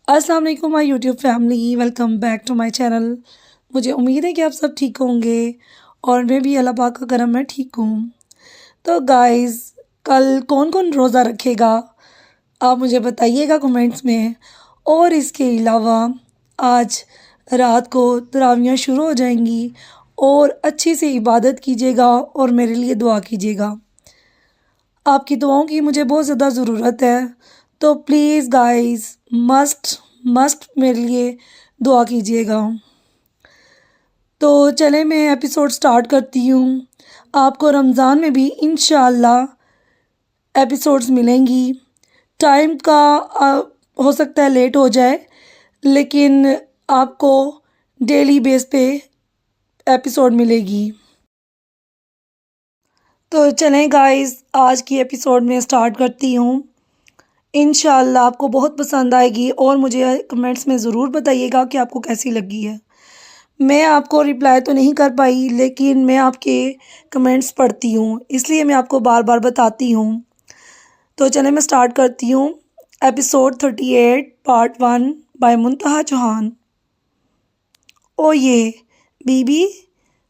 अस्सलाम वालेकुम my YouTube family, welcome back to my channel. मुझे उम्मीद है कि आप सब ठीक होंगे और मैं भी अल्लाह पाक का करम में ठीक हूँ। तो गाइस, कल कौन कौन रोज़ा रखेगा आप मुझे बताइएगा कमेंट्स में। और इसके अलावा आज रात को तरावियाँ शुरू हो जाएंगी और अच्छी से इबादत कीजिएगा और मेरे लिए दुआ कीजिएगा। आपकी दुआओं की मुझे बहुत ज़्यादा ज़रूरत है, तो प्लीज़ गाइस मस्ट मस्ट मेरे लिए दुआ कीजिएगा। तो चले मैं एपिसोड स्टार्ट करती हूँ। आपको रमज़ान में भी इंशाअल्लाह एपिसोड्स मिलेंगी। टाइम का हो सकता है लेट हो जाए, लेकिन आपको डेली बेस पे एपिसोड मिलेगी। तो चलें गाइस, आज की एपिसोड में स्टार्ट करती हूँ। इंशाअल्लाह आपको बहुत पसंद आएगी और मुझे कमेंट्स में ज़रूर बताइएगा कि आपको कैसी लगी है। मैं आपको रिप्लाई तो नहीं कर पाई, लेकिन मैं आपके कमेंट्स पढ़ती हूँ, इसलिए मैं आपको बार बार बताती हूँ। तो चलें मैं स्टार्ट करती हूँ। Episode 38 part 1 by Muntaha Chauhan. ओ ये बीबी,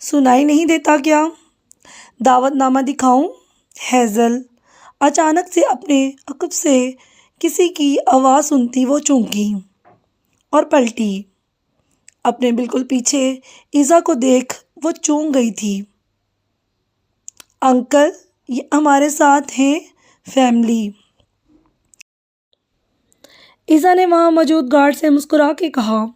सुनाई नहीं देता क्या? दावतनामा दिखाऊं? हेज़ल अचानक से अपने अकब से किसी की आवाज़ सुनती वो चौंकी और पलटी। अपने बिल्कुल पीछे ईज़ा को देख वो चौंक गई थी। अंकल, ये हमारे साथ हैं फैमिली। ईज़ा ने वहाँ मौजूद गार्ड से मुस्कुरा के कहा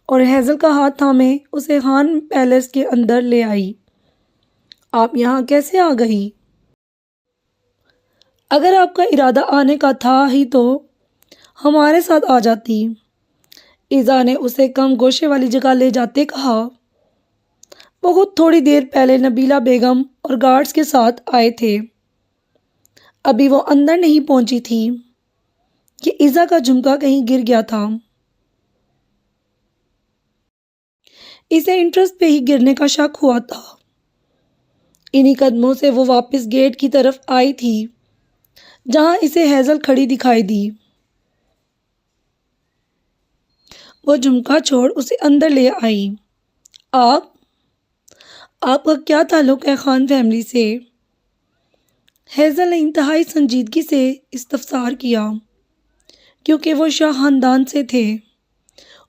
और हेज़ल का हाथ थामे उसे खान पैलेस के अंदर ले आई। आप यहाँ कैसे आ गई? अगर आपका इरादा आने का था ही तो हमारे साथ आ जाती। ईज़ा ने उसे कम गोशे वाली जगह ले जाते कहा। बहुत थोड़ी देर पहले नबीला बेगम और गार्ड्स के साथ आए थे। अभी वो अंदर नहीं पहुंची थी कि ईज़ा का झुमका कहीं गिर गया था। इसे इंटरेस्ट पे ही गिरने का शक हुआ था। इन्हीं कदमों से वो वापस गेट की तरफ आई थी, जहां इसे हेज़ल खड़ी दिखाई दी। वो झुमका छोड़ उसे अंदर ले आई। आपका क्या ताल्लुक है खान फैमिली से? हेज़ल ने इंतहाई संजीदगी से इस्तफसार किया, क्योंकि वो शाह खानदान से थे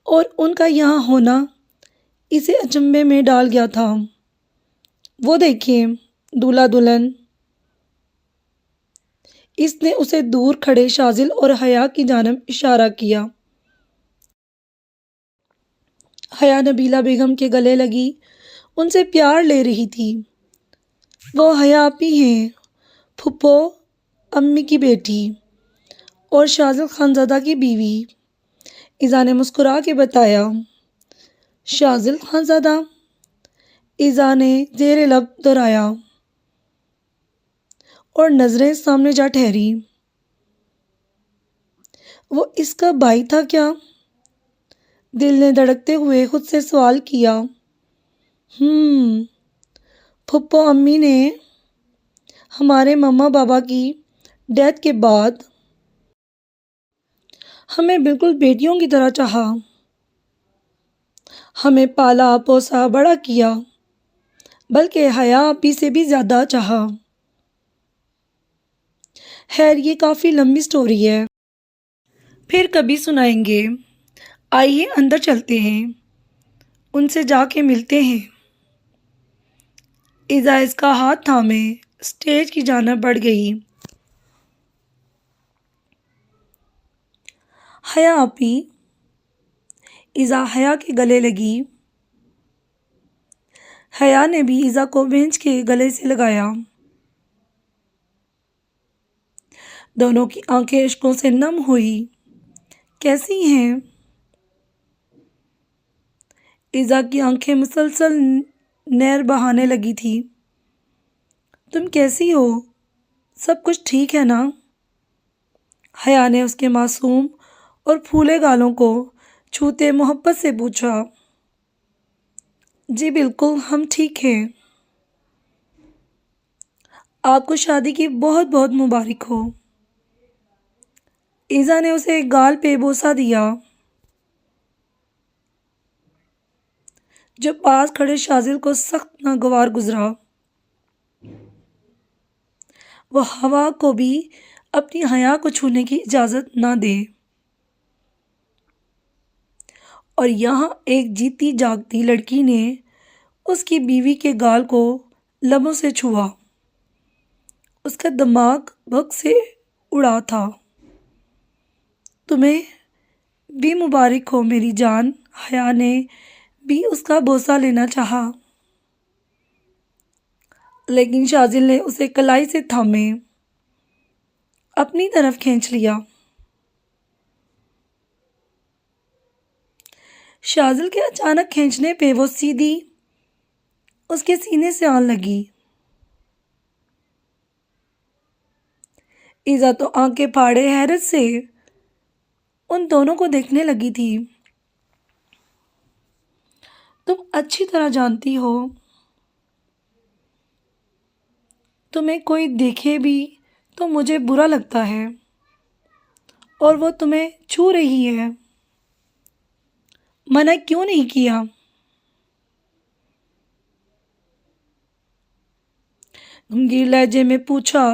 और उनका यहाँ होना इसे अचंभे में डाल गया था। वो देखिए, दूल्हा दुल्हन। इसने उसे दूर खड़े शाजिल और हया की जानब इशारा किया। हया नबीला बेगम के गले लगी, उनसे प्यार ले रही थी। वो हया आपी हैं, फुप्पो अम्मी की बेटी और शाजिल खानज़ादा की बीवी। ईज़ा ने मुस्कुरा के बताया। शाजिल खानज़ादा? ईज़ा ने ज़ेरे लब दोहराया और नज़रें सामने जा ठहरी। वो इसका भाई था क्या? दिल ने धड़कते हुए खुद से सवाल किया। फुप्पो अम्मी ने हमारे मम्मा पापा की डेथ के बाद हमें बिल्कुल बेटियों की तरह चाहा। हमें पाला पोसा बड़ा किया, बल्कि हया आपी से भी ज़्यादा चाहा। खैर, ये काफ़ी लंबी स्टोरी है, फिर कभी सुनाएंगे। आइए अंदर चलते हैं, उनसे जाके मिलते हैं। ईज़ा इसका हाथ थामे स्टेज की जानब बढ़ गई। हया आपी। ईज़ा हया के गले लगी। हया ने भी ईज़ा को बेंच के गले से लगाया। दोनों की आंखें इश्कों से नम हुई। कैसी हैं? ईज़ा की आंखें मुसलसल नैर बहाने लगी थी। तुम कैसी हो? सब कुछ ठीक है ना? हया ने उसके मासूम और फूले गालों को छूते मोहब्बत से पूछा। जी बिल्कुल, हम ठीक हैं। आपको शादी की बहुत बहुत मुबारक हो। ईज़ा ने उसे गाल पे बोसा दिया जो पास खड़े शाजिल को सख्त नागवार गुजरा। वह हवा को भी अपनी हया को छूने की इजाज़त ना दे। और यहाँ एक जीती जागती लड़की ने उसकी बीवी के गाल को लबों से छुआ। उसका दिमाग भग से उड़ा था। तुम्हें भी मुबारक हो मेरी जान। हया ने भी उसका बोसा लेना चाहा, लेकिन शाजिल ने उसे कलाई से थामे अपनी तरफ खींच लिया। शाजिल के अचानक खींचने पे वो सीधी उसके सीने से आन लगी। ईज़ा तो आंखें फाड़े हैरत से उन दोनों को देखने लगी थी। तुम अच्छी तरह जानती हो, तुम्हें कोई देखे भी तो मुझे बुरा लगता है, और वो तुम्हें छू रही है। मना क्यों नहीं किया? गंभीर लहजे में पूछा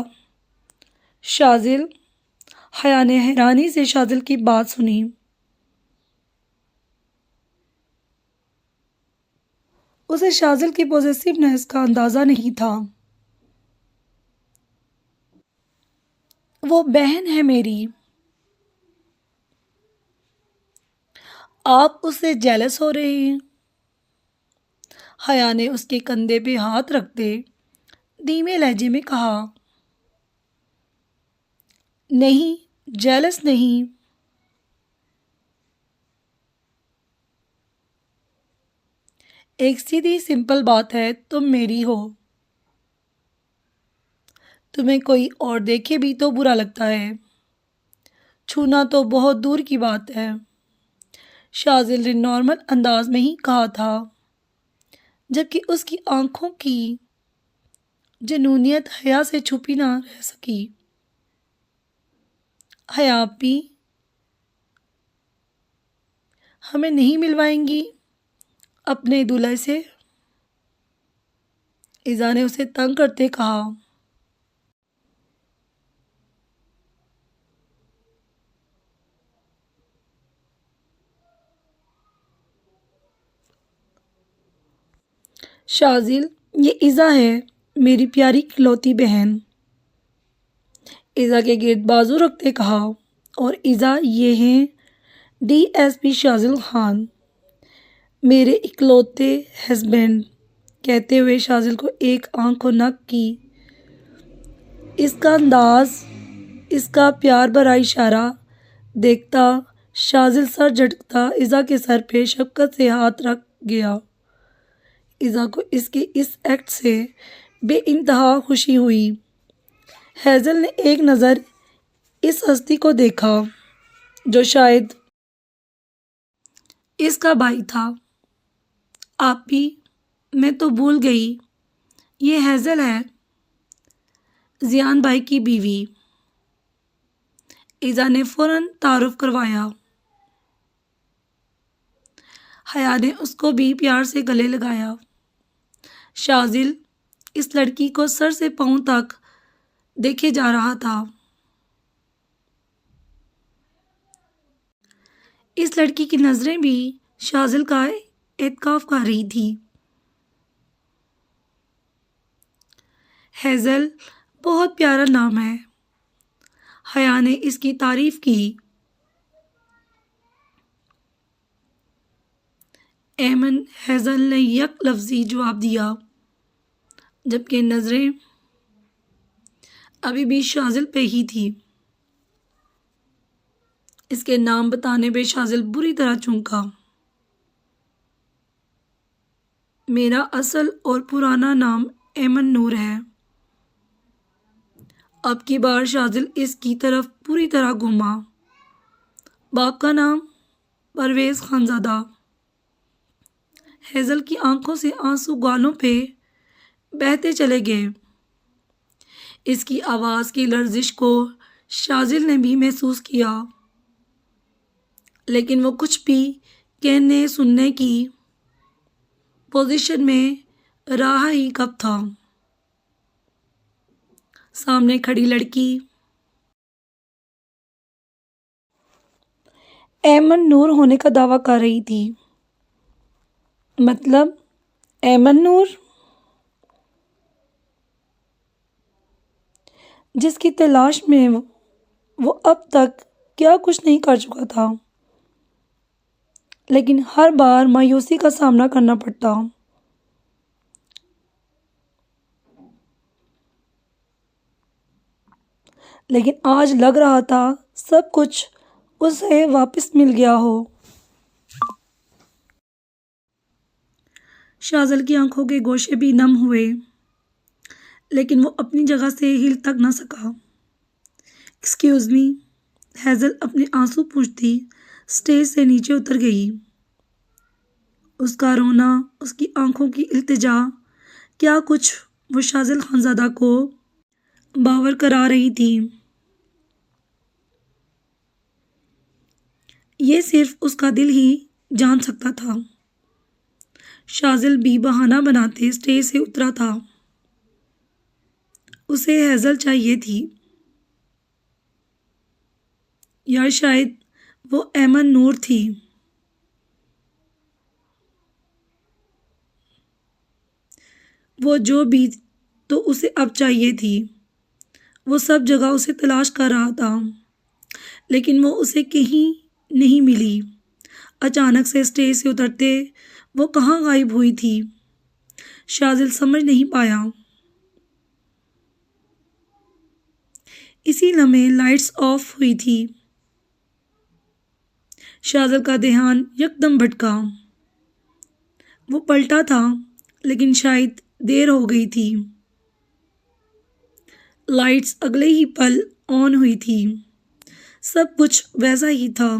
शाजिल। हया ने हैरानी से शाजिल की बात सुनी। उसे शाजिल की पॉजिटिवनेस का अंदाज़ा नहीं था। वो बहन है मेरी। आप उससे जेलस हो रहे हैं? हया ने उसके कंधे पे हाथ रखते धीमे लहजे में कहा। नहीं, जेलस नहीं। एक सीधी सिंपल बात है, तुम मेरी हो। तुम्हें कोई और देखे भी तो बुरा लगता है। छूना तो बहुत दूर की बात है। शाजिल ने नॉर्मल अंदाज में ही कहा था, जबकि उसकी आंखों की जुनूनियत हया से छुपी ना रह सकी। हया आपी, हमें नहीं मिलवाएंगी अपने दूल्हे से? ईज़ा ने उसे तंग करते कहा। शाजिल, ये ईज़ा है, मेरी प्यारी इकलौती बहन। ईज़ा के गिर्द बाजू रखते कहा। और ईज़ा, ये हैं डीएसपी शाजिल खान, मेरे इकलौते हस्बैंड। कहते हुए शाजिल को एक आंख को नक की। इसका अंदाज, इसका प्यार भरा इशारा देखता शाजिल सर झटकता ईज़ा के सर पे शफकत से हाथ रख गया। ईज़ा को इसके इस एक्ट से बेइंतहा खुशी हुई। हेज़ल ने एक नज़र इस हस्ती को देखा जो शायद इसका भाई था। आप भी, मैं तो भूल गई, ये हेज़ल है, जियान भाई की बीवी। ईज़ा ने फ़ौरन तारुफ करवाया। हया ने उसको भी प्यार से गले लगाया। शाजिल इस लड़की को सर से पांव तक देखे जा रहा था। इस लड़की की नज़रें भी शाजिल का एतकाफ कर रही थी। हेज़ल बहुत प्यारा नाम है। हया ने इसकी तारीफ की। एमन हेज़ल ने यक लफ्ज़ी जवाब दिया, जबकि नज़रें अभी भी शाजिल पे ही थी। इसके नाम बताने पे शाजिल बुरी तरह चौंका। मेरा असल और पुराना नाम एमन नूर है। अब की बार शाजिल इसकी तरफ पूरी तरह घूमा। बाप का नाम परवेज़ खानज़ादा। हेज़ल की आंखों से आंसू गालों पे बहते चले गए। इसकी आवाज़ की लर्जिश को शाजिल ने भी महसूस किया, लेकिन वो कुछ भी कहने सुनने की पोजीशन में रहा ही कब था। सामने खड़ी लड़की ऐमन नूर होने का दावा कर रही थी। मतलब ऐमन नूर, जिसकी तलाश में वो अब तक क्या कुछ नहीं कर चुका था, लेकिन हर बार मायूसी का सामना करना पड़ता। लेकिन आज लग रहा था सब कुछ उसे वापस मिल गया हो। शाजल की आंखों के गोशे भी नम हुए, लेकिन वो अपनी जगह से हिल तक न सका। एक्सक्यूज़ मी, हैज़ल अपने आंसू पूंछती स्टेज से नीचे उतर गई। उसका रोना, उसकी आंखों की इल्तिजा, क्या कुछ वो शाजिल खानज़ादा को बावर करा रही थी। ये सिर्फ उसका दिल ही जान सकता था। शाजिल भी बहाना बनाते स्टेज से उतरा था। उसे हैज़ल चाहिए थी, या शायद वो ऐमन नूर थी। वो जो भी तो उसे अब चाहिए थी। वो सब जगह उसे तलाश कर रहा था, लेकिन वो उसे कहीं नहीं मिली। अचानक से स्टेज से उतरते वो कहाँ गायब हुई थी, शाजिल समझ नहीं पाया। इसी लम्हे लाइट्स ऑफ हुई थी। शाजिल का ध्यान यकदम भटका। वो पलटा था, लेकिन शायद देर हो गई थी। लाइट्स अगले ही पल ऑन हुई थी। सब कुछ वैसा ही था,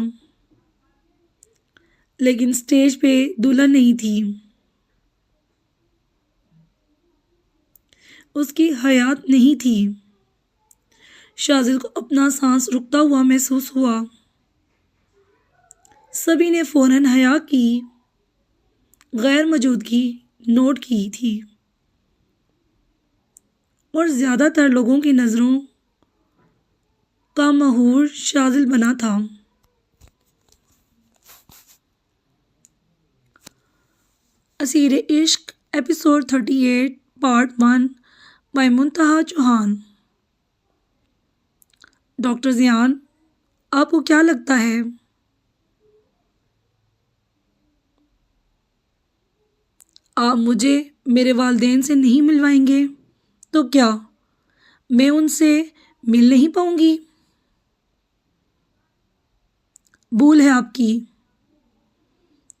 लेकिन स्टेज पे दुल्हन नहीं थी। उसकी हयात नहीं थी। शाजिल को अपना सांस रुकता हुआ महसूस हुआ। सभी ने फौरन हया की गैर मौजूदगी नोट की थी, और ज़्यादातर लोगों की नज़रों का महूर शाजिल बना था। Aseer Ishq episode 38 part 1 by Muntaha Chauhan. Doctor Ziyan, आपको क्या लगता है आप मुझे मेरे वालिदैन से नहीं मिलवाएंगे तो क्या मैं उनसे मिल नहीं पाऊंगी? भूल है आपकी,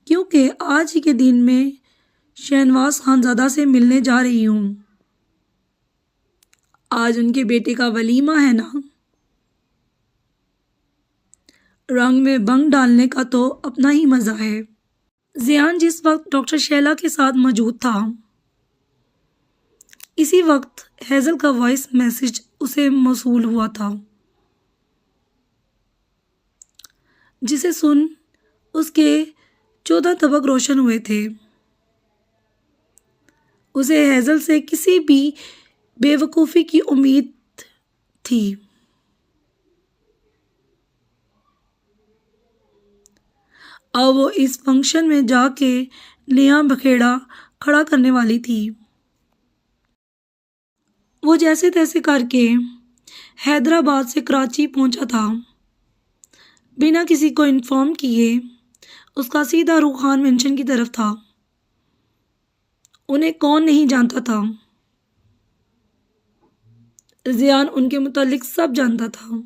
क्योंकि आज ही के दिन मैं शहनवाज खानज़ादा से मिलने जा रही हूँ। आज उनके बेटे का वलीमा है ना। रंग में भंग डालने का तो अपना ही मज़ा है। ज़ियान जिस वक्त डॉक्टर शैला के साथ मौजूद था, इसी वक्त हैज़ल का वॉइस मैसेज उसे मौसूल हुआ था, जिसे सुन उसके 14 तबक रोशन हुए थे। उसे हैज़ल से किसी भी बेवकूफ़ी की उम्मीद थी। अब वो इस फंक्शन में जाके नया बखेड़ा खड़ा करने वाली थी। वो जैसे तैसे करके हैदराबाद से कराची पहुंचा था। बिना किसी को इन्फॉर्म किए उसका सीधा रुख खान मेंशन की तरफ था। उन्हें कौन नहीं जानता था। ज़ियान उनके मुतालिक सब जानता था,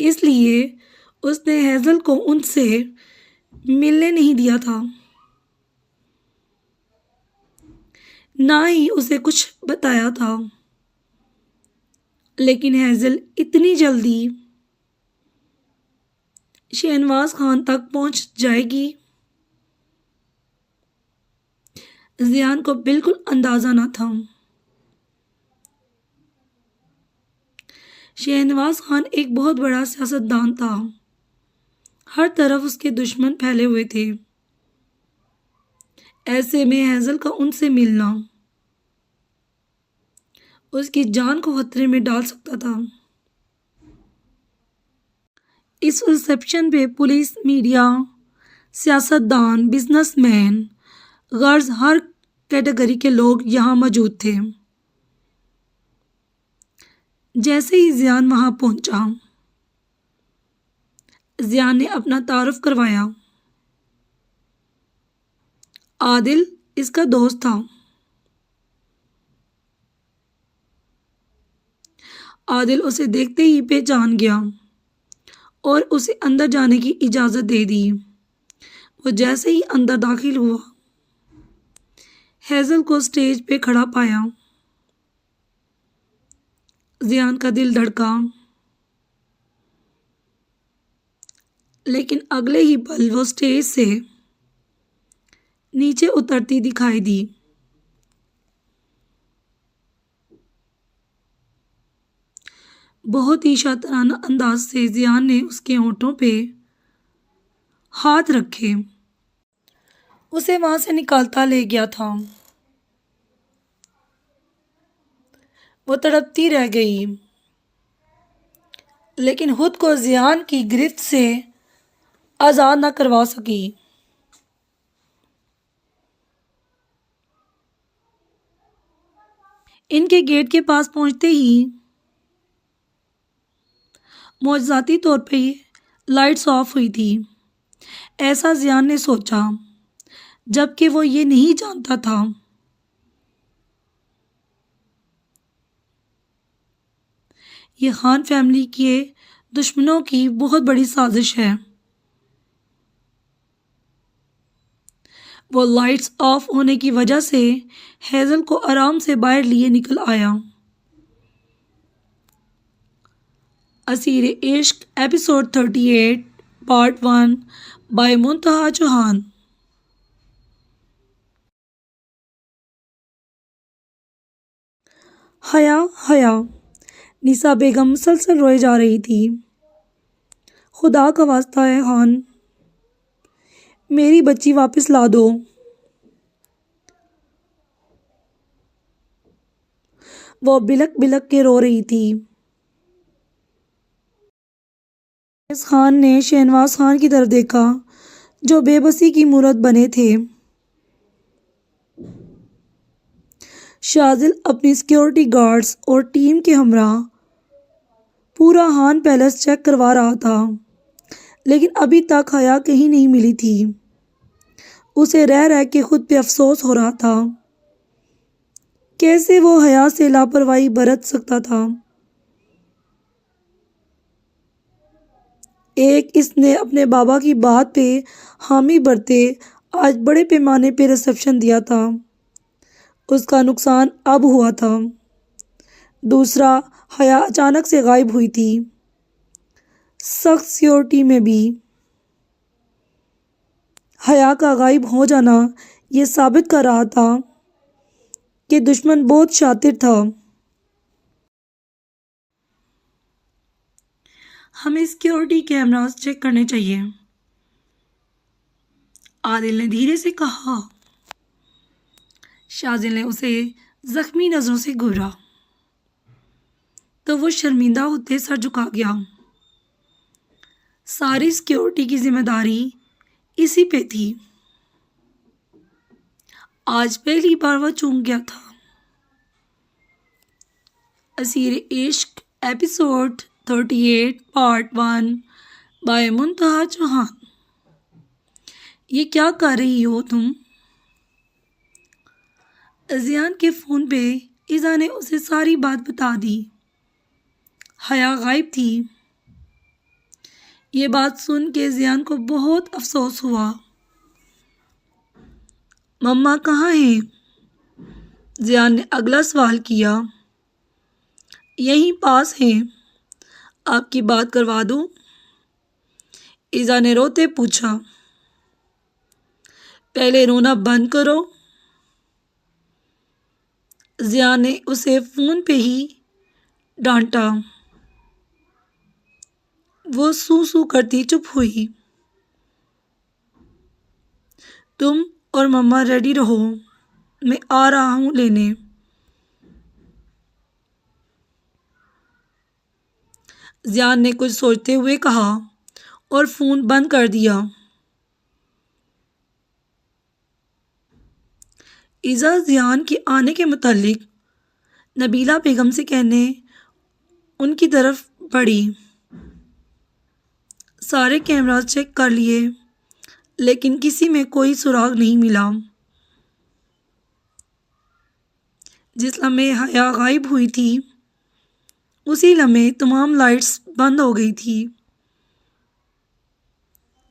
इसलिए उसने हैज़ल को उनसे मिलने नहीं दिया था, ना ही उसे कुछ बताया था। लेकिन हैज़ल इतनी जल्दी शहनवाज खान तक पहुंच जाएगी, ज़ियान को बिल्कुल अंदाज़ा न था। शहनवाज खान एक बहुत बड़ा सियासतदान था। हर तरफ उसके दुश्मन फैले हुए थे। ऐसे में हैजल का उनसे मिलना उसकी जान को खतरे में डाल सकता था। इस रिसेप्शन पे पुलिस, मीडिया, सियासतदान, बिजनेसमैन, गर्ल्स, हर कैटेगरी के लोग यहाँ मौजूद थे। जैसे ही जियान वहां पहुंचा, जियान ने अपना तारुफ करवाया। आदिल इसका दोस्त था। आदिल उसे देखते ही पहचान गया और उसे अंदर जाने की इजाज़त दे दी। वो जैसे ही अंदर दाखिल हुआ, हैजल को स्टेज पे खड़ा पाया। जियान का दिल धड़का, लेकिन अगले ही पल वो स्टेज से नीचे उतरती दिखाई दी। बहुत ही शातिराना अंदाज से जियान ने उसके होंठों पे हाथ रखे उसे वहां से निकालता ले गया था। वो तड़पती रह गई, लेकिन खुद को जियान की गिरफ्त से आज़ाद न करवा सकी। इनके गेट के पास पहुंचते ही मौजज़ाती तौर पे लाइट्स ऑफ हुई थी। ऐसा जियान ने सोचा, जबकि वो ये नहीं जानता था ये खान फैमिली के दुश्मनों की बहुत बड़ी साजिश है। वो लाइट्स ऑफ होने की वजह से हैजल को आराम से बाहर लिए निकल आया। Asir Ishq episode 38 part 1 by Muntaha Chauhan. हया हया निसा बेगम मुसलसल रोए जा रही थी। खुदा का वास्ता है खान, मेरी बच्ची वापस ला दो। वो बिलक बिलक के रो रही थी। इस खान ने शहनवाज खान की तरफ देखा, जो बेबसी की मूरत बने थे। शाजिल अपनी सिक्योरिटी गार्ड्स और टीम के हमरा पूरा खान पैलेस चेक करवा रहा था, लेकिन अभी तक हया कहीं नहीं मिली थी। उसे रह रह के खुद पे अफसोस हो रहा था। कैसे वो हया से लापरवाही बरत सकता था। एक इसने अपने बाबा की बात पे हामी भरते आज बड़े पैमाने पे रिसेप्शन दिया था, उसका नुकसान अब हुआ था। दूसरा, हया अचानक से गायब हुई थी, सख्त सिक्योरिटी में भी। हया का गायब हो जाना ये साबित कर रहा था कि दुश्मन बहुत शातिर था। हमें सिक्योरिटी कैमरास चेक करने चाहिए, आदिल ने धीरे से कहा। शाजिल ने उसे जख्मी नजरों से घूरा तो वो शर्मिंदा होते सर झुका गया। सारी सिक्योरिटी की जिम्मेदारी इसी पे थी। आज पहली बार वह चूक गया था। Aseer Ishq episode 38 part 1 by Muntaha Chauhan. ये क्या कर रही हो तुम? जियान के फ़ोन पे इज़ा ने उसे सारी बात बता दी। हया गायब थी। ये बात सुन के जियान को बहुत अफसोस हुआ। मम्मा कहाँ हैं? जियान ने अगला सवाल किया। यहीं पास हैं, आपकी बात करवा दूँ? इज़ा ने रोते पूछा। पहले रोना बंद करो। जियान ने उसे फ़ोन पे ही डांटा। वो सू सू करती चुप हुई। तुम और मम्मा रेडी रहो, मैं आ रहा हूँ लेने। जियान ने कुछ सोचते हुए कहा और फ़ोन बंद कर दिया। इज़ा जियान के आने के मुतालिक नबीला बेगम से कहने उनकी तरफ बढ़ी। सारे कैमरास चेक कर लिए लेकिन किसी में कोई सुराग नहीं मिला। जिस लम्हे हया गायब हुई थी उसी लम्हे तमाम लाइट्स बंद हो गई थी।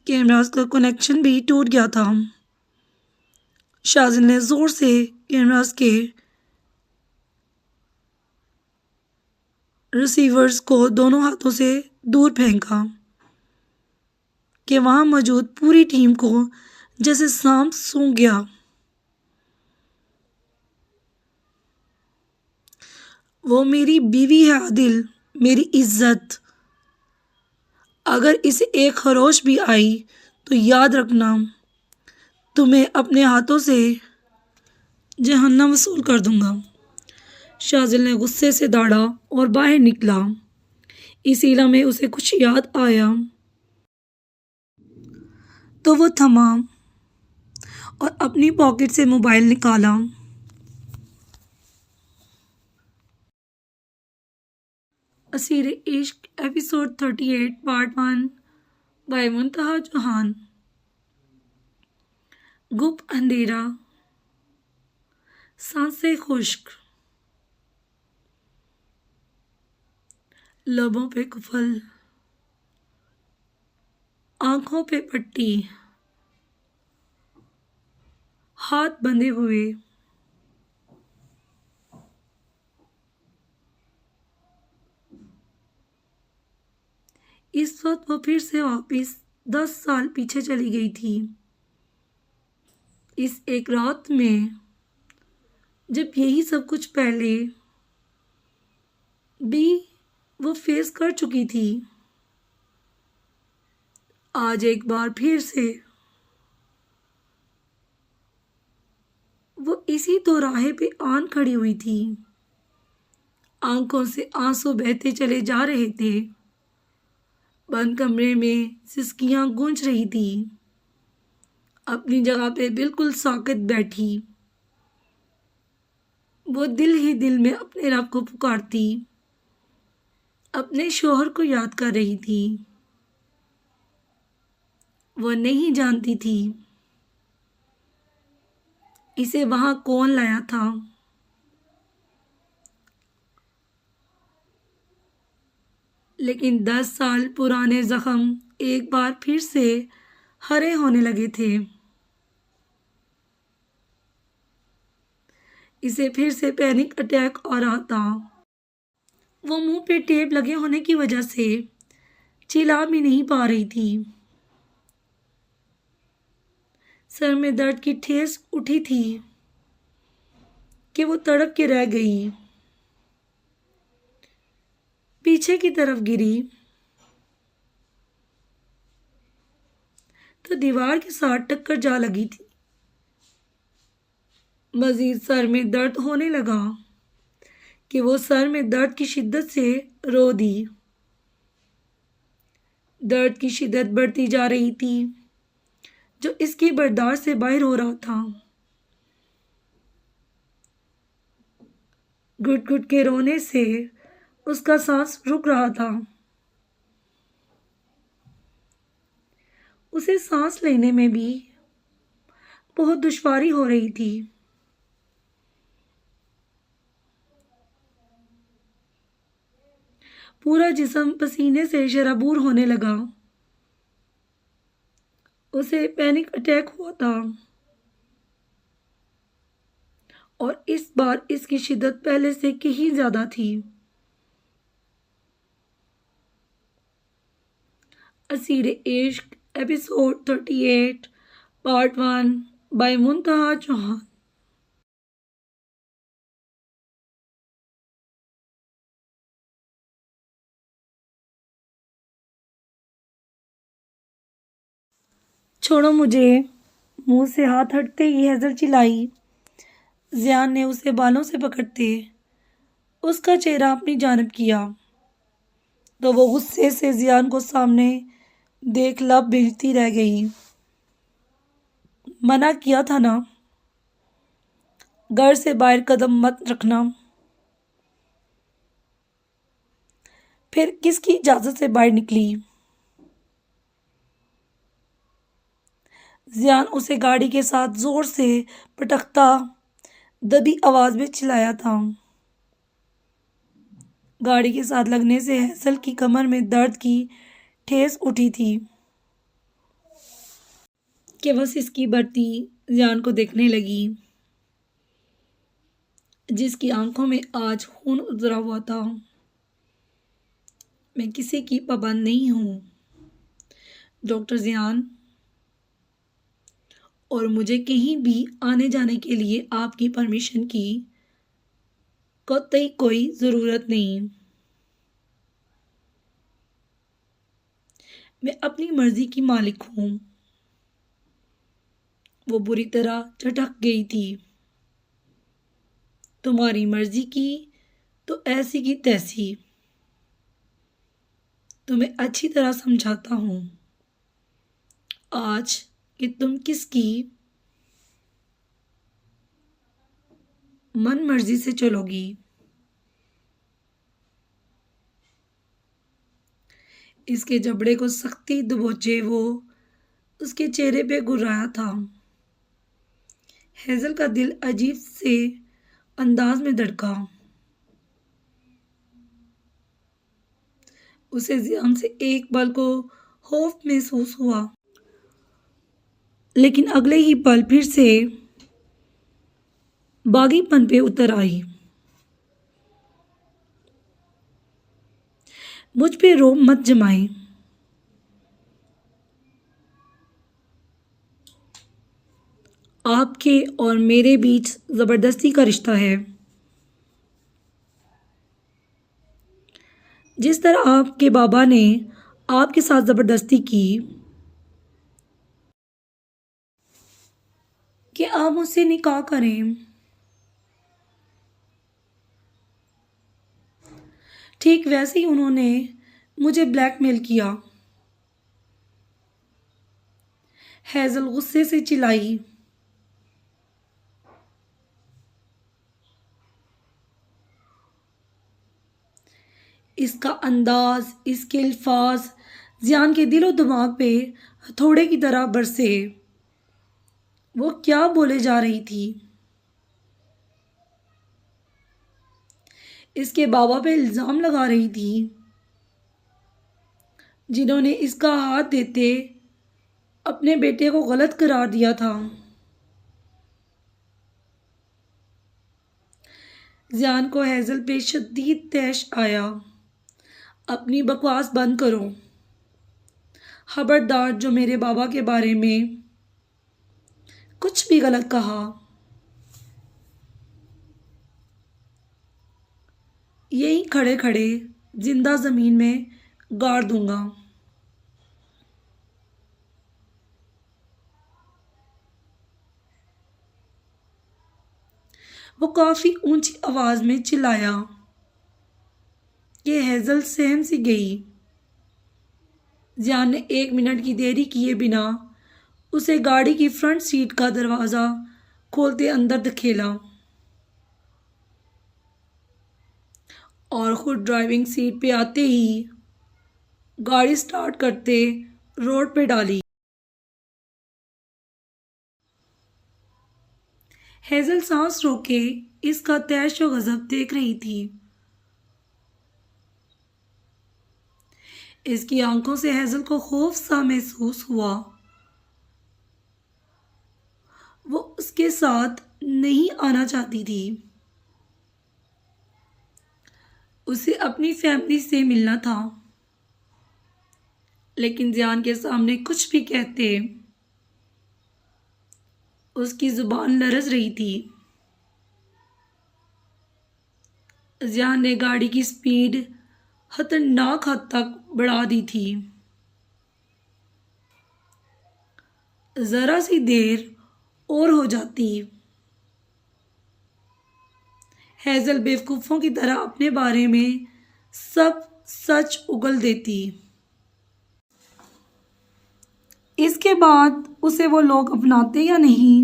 कैमरास का कनेक्शन भी टूट गया था। शाजिल ने ज़ोर से कैमरास के रिसीवर्स को दोनों हाथों से दूर फेंका कि वहाँ मौजूद पूरी टीम को जैसे सांप सूंघ गया। वो मेरी बीवी है आदिल, मेरी इज्जत। अगर इसे एक खरोश भी आई तो याद रखना, तुम्हें अपने हाथों से जहन्नम वसूल कर दूंगा। शाजिल ने गुस्से से दाड़ा और बाहर निकला। इसी लम्हे उसे कुछ याद आया तो वो थमा और अपनी पॉकेट से मोबाइल निकाला। Asir Ishq episode 38 part 1 by Muntaha Chauhan. गुप अंधेरा, सांसें खुश्क, लबों पे कुफल, आंखों पे पट्टी, हाथ बंधे हुए। इस वक्त वो फिर से वापस 10 साल पीछे चली गई थी। इस एक रात में जब यही सब कुछ पहले भी वो फेस कर चुकी थी, आज एक बार फिर से वो इसी दोराहे पे आन खड़ी हुई थी। आंखों से आंसू बहते चले जा रहे थे। बंद कमरे में सिसकियां गूंज रही थी। अपनी जगह पे बिल्कुल साकित बैठी वो दिल ही दिल में अपने रब को पुकारती, अपने शोहर को याद कर रही थी। वो नहीं जानती थी इसे वहां कौन लाया था। लेकिन 10 साल पुराने जख्म एक बार फिर से हरे होने लगे थे। इसे फिर से पैनिक अटैक आ रहा था। वो मुंह पे टेप लगे होने की वजह से चिल्ला भी नहीं पा रही थी। सर में दर्द की ठेस उठी थी कि वो तड़प के रह गई। पीछे की तरफ गिरी तो दीवार के साथ टक्कर जा लगी थी। मजीद सर में दर्द होने लगा कि वो सर में दर्द की शिद्दत से रो दी। दर्द की शिद्दत बढ़ती जा रही थी जो इसकी बर्दाश्त से बाहर हो रहा था। घुट घुट के रोने से उसका सांस रुक रहा था। उसे सांस लेने में भी बहुत दुश्वारी हो रही थी। पूरा जिस्म पसीने से शराबूर होने लगा। उसे पैनिक अटैक हुआ था और इस बार इसकी शिद्दत पहले से कहीं ज्यादा थी। Asir Ishq episode 38 part 1 by Muntaha Chauhan. छोड़ो मुझे। मुंह से हाथ हटते ही हैजल चिल्लाई। जियान ने उसे बालों से पकड़ते उसका चेहरा अपनी जानब किया तो वो गुस्से से जियान को सामने देख लब भिड़ती रह गई। मना किया था ना, घर से बाहर कदम मत रखना। फिर किसकी इजाजत से बाहर निकली? जियान उसे गाड़ी के साथ जोर से पटकता दबी आवाज में चिल्लाया था। गाड़ी के साथ लगने से हैसल की कमर में दर्द की ठेस उठी थी कि बस इसकी बढ़ती जियान को देखने लगी, जिसकी आंखों में आज खून उतरा हुआ था। मैं किसी की पाबंद नहीं हूँ डॉक्टर जियान, और मुझे कहीं भी आने जाने के लिए आपकी परमिशन की कतई कोई ज़रूरत नहीं। मैं अपनी मर्जी की मालिक हूँ। वो बुरी तरह झटक गई थी। तुम्हारी मर्जी की तो ऐसी की तैसी। तुम्हें अच्छी तरह समझाता हूँ आज कि तुम किसकी मन मर्जी से चलोगी। इसके जबड़े को सख्ती दबोचे वो उसके चेहरे पे गुर्राया था। हेजल का दिल अजीब से अंदाज में धड़का। उसे जियान से एक पल को खौफ महसूस हुआ, लेकिन अगले ही पल फिर से बागीपन पे उतर आई। मुझ पे रोब मत जमाए। आपके और मेरे बीच जबरदस्ती का रिश्ता है। जिस तरह आपके बाबा ने आपके साथ जबरदस्ती की कि आप मुझसे निकाह करें, ठीक वैसे ही उन्होंने मुझे ब्लैकमेल किया। हैजल गुस्से से चिल्लाई। इसका अंदाज, इसके अल्फाज जियान के दिलो दिमाग पे हथौड़े की तरह बरसे। वो क्या बोले जा रही थी? इसके बाबा पे इल्ज़ाम लगा रही थी, जिन्होंने इसका हाथ देते अपने बेटे को गलत करार दिया था। जियान को हैजल पे शदीद तैश आया। अपनी बकवास बंद करो। खबरदार जो मेरे बाबा के बारे में कुछ भी गलत कहा, यही खड़े खड़े जिंदा जमीन में गाड़ दूंगा। वो काफी ऊंची आवाज में चिल्लाया कि हैजल सहम सी गई। जियान ने 1 मिनट की देरी किए बिना उसे गाड़ी की फ्रंट सीट का दरवाज़ा खोलते अंदर धकेला और खुद ड्राइविंग सीट पे आते ही गाड़ी स्टार्ट करते रोड पे डाली। हैजल सांस रोके इसका तैश व गजब देख रही थी। इसकी आंखों से हैजल को खौफ सा महसूस हुआ। वो उसके साथ नहीं आना चाहती थी। उसे अपनी फैमिली से मिलना था, लेकिन जियान के सामने कुछ भी कहते उसकी जुबान लरज रही थी। जियान ने गाड़ी की स्पीड खतरनाक हद तक बढ़ा दी थी। ज़रा सी देर और हो जाती, हेज़ल बेवकूफ़ों की तरह अपने बारे में सब सच उगल देती। इसके बाद उसे वो लोग अपनाते या नहीं,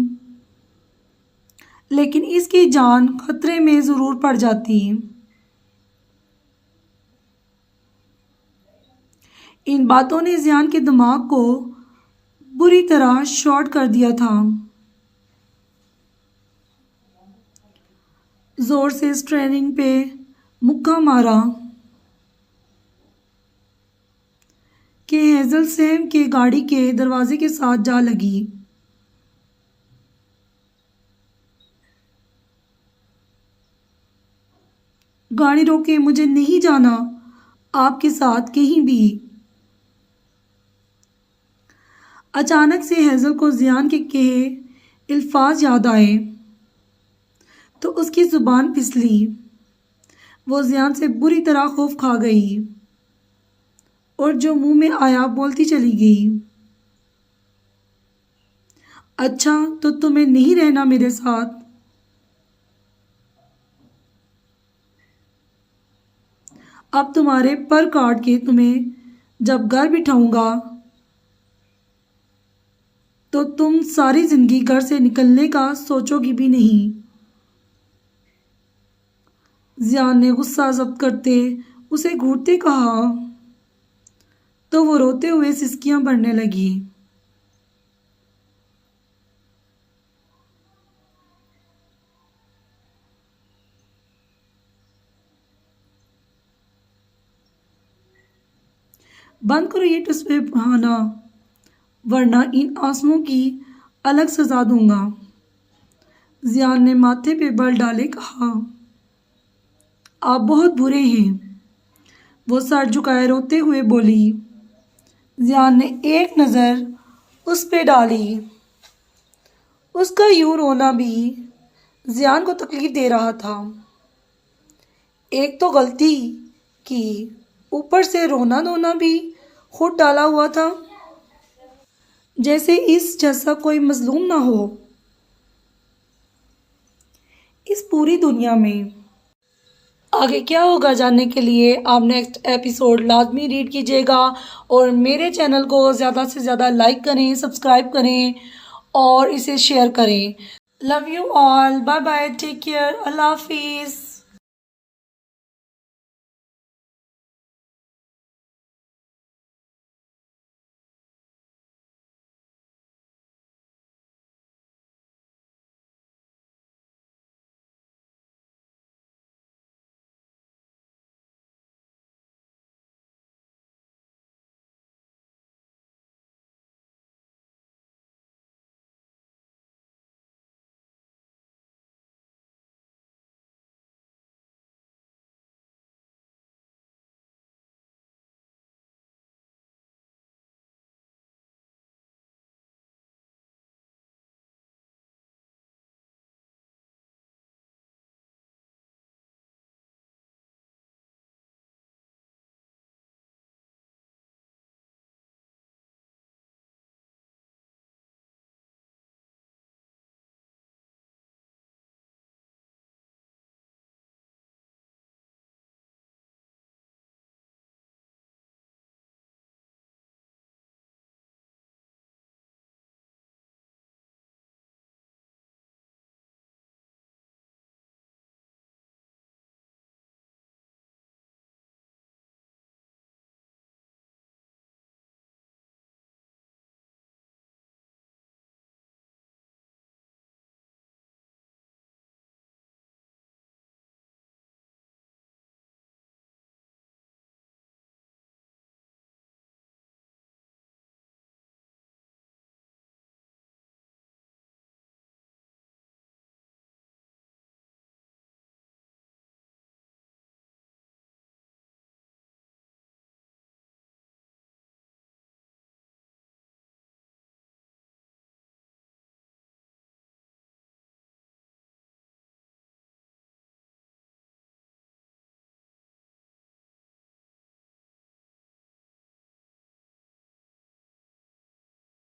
लेकिन इसकी जान खतरे में ज़रूर पड़ जाती। इन बातों ने ज़ियान के दिमाग को बुरी तरह शॉर्ट कर दिया था। ज़ोर से स्टीयरिंग पे मुक्का मारा कि हेज़ल सैम के गाड़ी के दरवाजे के साथ जा लगी। गाड़ी रोके, मुझे नहीं जाना आपके साथ कहीं भी। अचानक से हेज़ल को ज़ियान के कहे अल्फाज याद आए तो उसकी ज़ुबान फिसली। वो ज़ियान से बुरी तरह खौफ खा गई और जो मुंह में आया बोलती चली गई। अच्छा, तो तुम्हें नहीं रहना मेरे साथ? अब तुम्हारे पर काट के तुम्हें जब घर बिठाऊंगा तो तुम सारी जिंदगी घर से निकलने का सोचोगी भी नहीं। ज़ियान ने गुस्सा जब्त करते उसे घूरते कहा तो वो रोते हुए सिसकियां भरने लगी। बंद करो ये तस्वीर बहाना, वरना इन आंसुओं की अलग सजा दूंगा। ज़ियान ने माथे पे बल डाले कहा, आप बहुत बुरे हैं। वो सर झुकाए रोते हुए बोली। ज़ियान ने एक नज़र उस पे डाली। उसका यूं रोना भी ज़ियान को तकलीफ दे रहा था। एक तो गलती की, ऊपर से रोना धोना भी खुद डाला हुआ था, जैसे इस जैसा कोई मजलूम ना हो इस पूरी दुनिया में। आगे क्या होगा जानने के लिए आप नेक्स्ट एपिसोड लाजमी रीड कीजिएगा और मेरे चैनल को ज़्यादा से ज़्यादा लाइक करें, सब्सक्राइब करें और इसे शेयर करें। Love you all, bye bye, take care, अल्लाह हाफिज़।